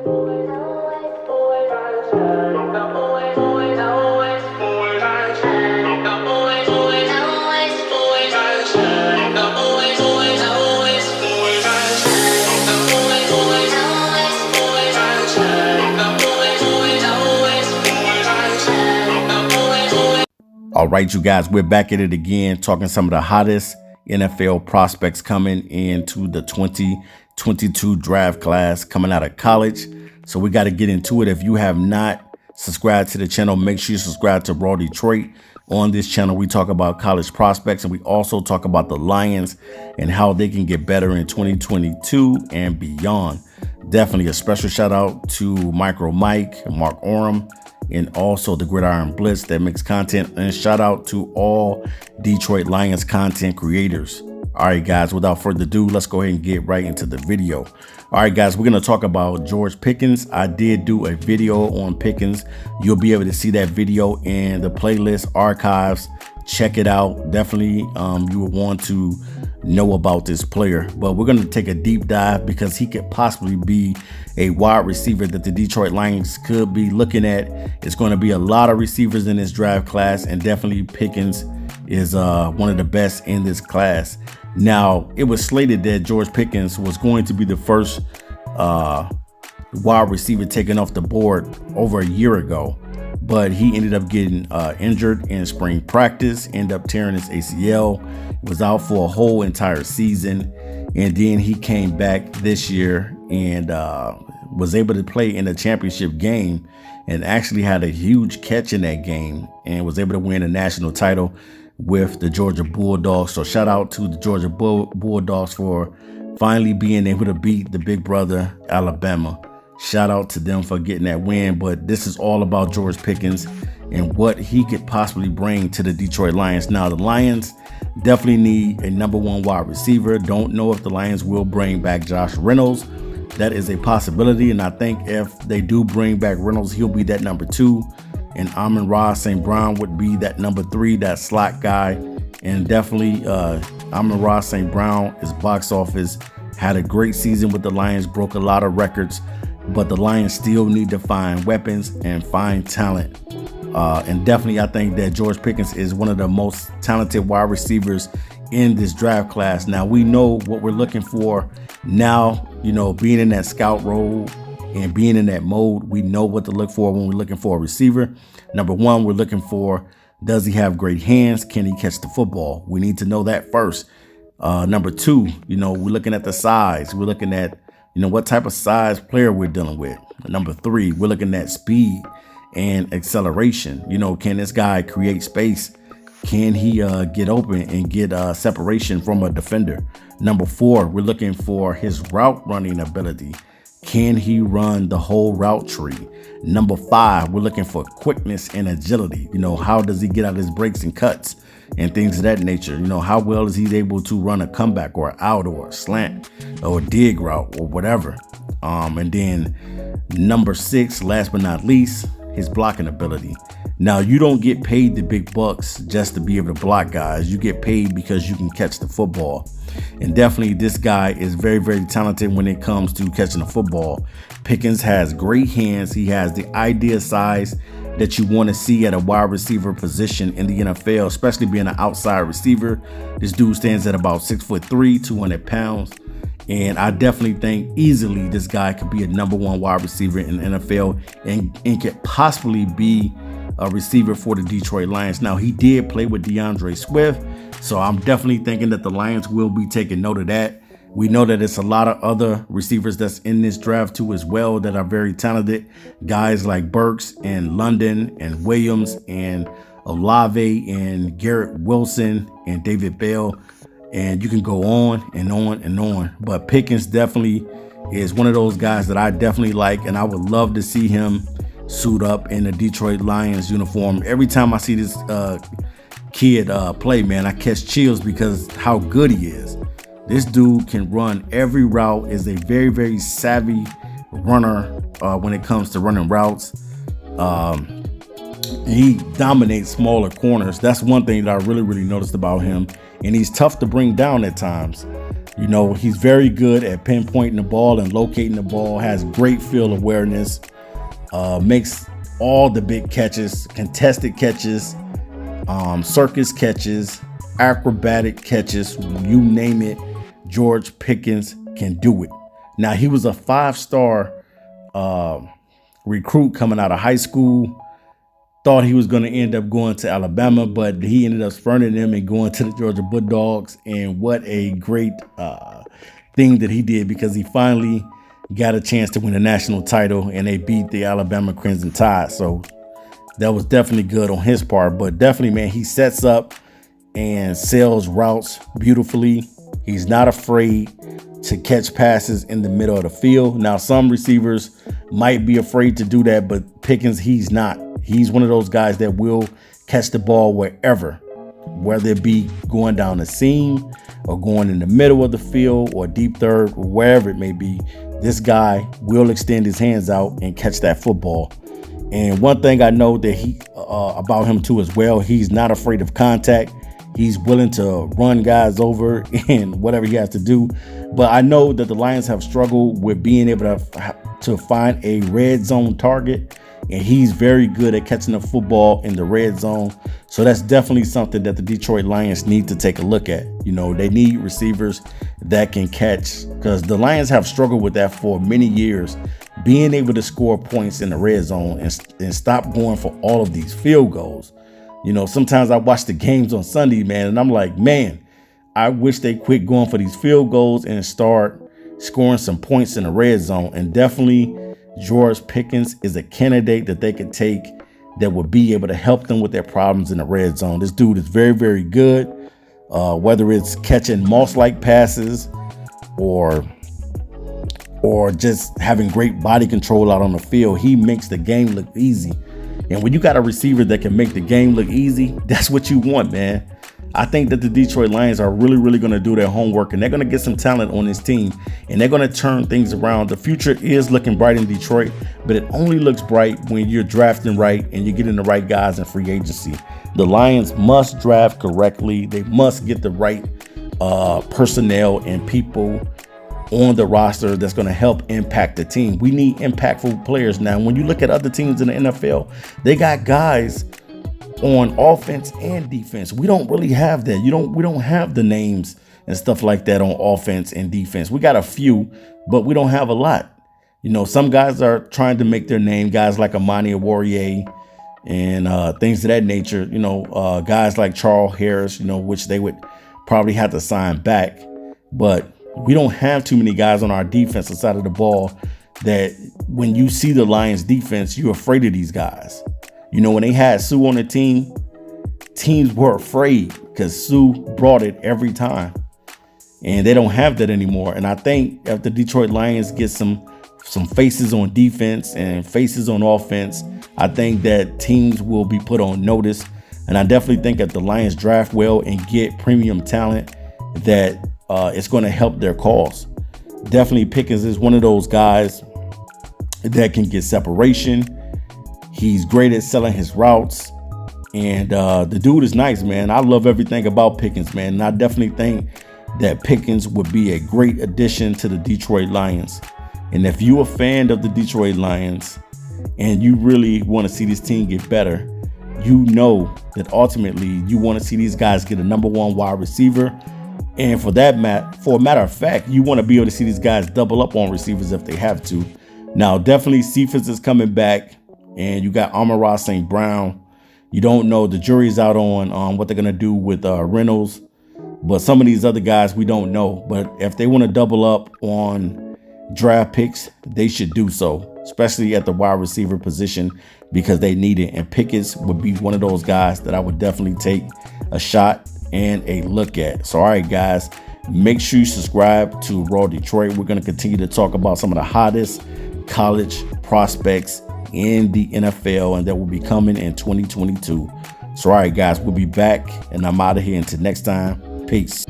All right, you guys, we're back at it again, talking some of the hottest NFL prospects coming into the 2022 draft class coming out of college. So we got to get into it. If you have not subscribed to the channel, make sure you subscribe to Raw Detroit. On this channel, we talk about college prospects, and we also talk about the Lions and how they can get better in 2022 and beyond. Definitely a special shout out to Micro Mike, Mark Oram, and also the Gridiron Blitz that makes content, and shout out to all Detroit Lions content creators. All right, guys, without further ado, let's go ahead and get right into the video. All right, guys, we're going to talk about George Pickens. I did do a video on Pickens. You'll be able to see that video in the playlist archives. Check it out. Definitely, you will want to know about this player, but we're going to take a deep dive because he could possibly be a wide receiver that the Detroit Lions could be looking at. It's going to be a lot of receivers in this draft class, and definitely Pickens is one of the best in this class. Now, it was slated that George Pickens was going to be the first wide receiver taken off the board over a year ago, but he ended up getting injured in spring practice, ended up tearing his ACL, was out for a whole entire season, and then he came back this year and was able to play in a championship game and actually had a huge catch in that game and was able to win a national title with the Georgia Bulldogs. So shout out to the Georgia Bulldogs for finally being able to beat the big brother Alabama. Shout out to them for getting that win. But this is all about George Pickens and what he could possibly bring to the Detroit Lions. Now, the Lions definitely need a #1 wide receiver. Don't know if the Lions will bring back Josh Reynolds. That is a possibility, and I think if they do bring back Reynolds, he'll be that #2, and Amon-Ra St. Brown would be that #3, that slot guy. And definitely Amon-Ra St. Brown is box office, had a great season with the Lions, broke a lot of records, but the Lions still need to find weapons and find talent. And definitely, I think that George Pickens is one of the most talented wide receivers in this draft class. Now, we know what we're looking for now, you know, being in that scout role and being in that mode, we know what to look for when we're looking for a receiver. #1, we're looking for, does he have great hands? Can he catch the football? We need to know that first. #2, you know, we're looking at the size. We're looking at, you know, what type of size player we're dealing with. #3, we're looking at speed and acceleration. You know, can this guy create space? Can he get open and get separation from a defender? #4, we're looking for his route running ability. Can he run the whole route tree? #5, we're looking for quickness and agility. You know, how does he get out his breaks and cuts and things of that nature? You know, how well is he able to run a comeback or out or a slant or a dig route or whatever? And then #6, last but not least, his blocking ability. Now, you don't get paid the big bucks just to be able to block guys. You get paid because you can catch the football. And definitely this guy is very, very talented when it comes to catching the football. Pickens has great hands. He has the ideal size that you want to see at a wide receiver position in the NFL, especially being an outside receiver. This dude stands at about 6'3", 200 pounds. And I definitely think easily this guy could be a #1 wide receiver in the NFL and could possibly be a receiver for the Detroit Lions. Now, he did play with DeAndre Swift, so I'm definitely thinking that the Lions will be taking note of that. We know that it's a lot of other receivers that's in this draft too as well that are very talented. Guys like Burks and London and Williams and Olave and Garrett Wilson and David Bell. And you can go on and on and on. But Pickens definitely is one of those guys that I definitely like, and I would love to see him suit up in a Detroit Lions uniform. Every time I see this kid play, man, I catch chills because how good he is. This dude can run every route, is a very, very savvy runner when it comes to running routes. He dominates smaller corners. That's one thing that I really, really noticed about him. And he's tough to bring down at times. You know, he's very good at pinpointing the ball and locating the ball, has great field awareness, makes all the big catches, contested catches, circus catches, acrobatic catches, you name it. George Pickens can do it. Now, he was a 5-star recruit coming out of high school. Thought he was going to end up going to Alabama, but he ended up spurning them and going to the Georgia Bulldogs. And what a great thing that he did, because he finally got a chance to win a national title, and they beat the Alabama Crimson Tide. So that was definitely good on his part. But definitely, man, he sets up and sails routes beautifully. He's not afraid to catch passes in the middle of the field. Now, some receivers might be afraid to do that, but Pickens, he's not. He's one of those guys that will catch the ball wherever, whether it be going down the seam or going in the middle of the field or deep third, or wherever it may be. This guy will extend his hands out and catch that football. And one thing I know that he about him too as well, he's not afraid of contact. He's willing to run guys over and whatever he has to do. But I know that the Lions have struggled with being able to find a red zone target. And he's very good at catching the football in the red zone. So that's definitely something that the Detroit Lions need to take a look at. You know, they need receivers that can catch, because the Lions have struggled with that for many years, being able to score points in the red zone and stop going for all of these field goals. You know, sometimes I watch the games on Sunday, man, and I'm like, man, I wish they quit going for these field goals and start scoring some points in the red zone. And definitely George Pickens is a candidate that they could take that would be able to help them with their problems in the red zone. This dude is very, very good, whether it's catching mouse-like passes or just having great body control out on the field. He makes the game look easy. And when you got a receiver that can make the game look easy, that's what you want, man. I think that the Detroit Lions are really, really going to do their homework, and they're going to get some talent on this team, and they're going to turn things around. The future is looking bright in Detroit, but it only looks bright when you're drafting right and you're getting the right guys in free agency. The Lions must draft correctly. They must get the right personnel and people on the roster that's going to help impact the team. We need impactful players now. When you look at other teams in the NFL, they got guys on offense and defense. We don't really have that. We don't have the names and stuff like that on offense and defense. We got a few, but we don't have a lot. You know, some guys are trying to make their name, guys like Amani Oruwariye and things of that nature. You know, guys like Charles Harris, you know, which they would probably have to sign back. But we don't have too many guys on our defensive side of the ball that when you see the Lions defense, you're afraid of these guys. You know, when they had Sue on the team, teams were afraid because Sue brought it every time. And they don't have that anymore. And I think if the Detroit Lions get some faces on defense and faces on offense, I think that teams will be put on notice. And I definitely think that the Lions draft well and get premium talent, that it's going to help their cause. Definitely Pickens is one of those guys that can get separation. He's great at selling his routes, and the dude is nice, man. I love everything about Pickens, man. And I definitely think that Pickens would be a great addition to the Detroit Lions. And if you're a fan of the Detroit Lions and you really want to see this team get better, you know that ultimately you want to see these guys get a number one wide receiver. And for a matter of fact, you want to be able to see these guys double up on receivers if they have to. Now, definitely Cephas is coming back. And you got Amon-Ra St. Brown. You don't know. The jury's out on what they're going to do with Reynolds. But some of these other guys, we don't know. But if they want to double up on draft picks, they should do so, especially at the wide receiver position, because they need it. And Pickens would be one of those guys that I would definitely take a shot and a look at. So, all right, guys, make sure you subscribe to Raw Detroit. We're going to continue to talk about some of the hottest college prospects in the NFL, and that will be coming in 2022. So all right, guys, we'll be back, and I'm out of here. Until next time, peace.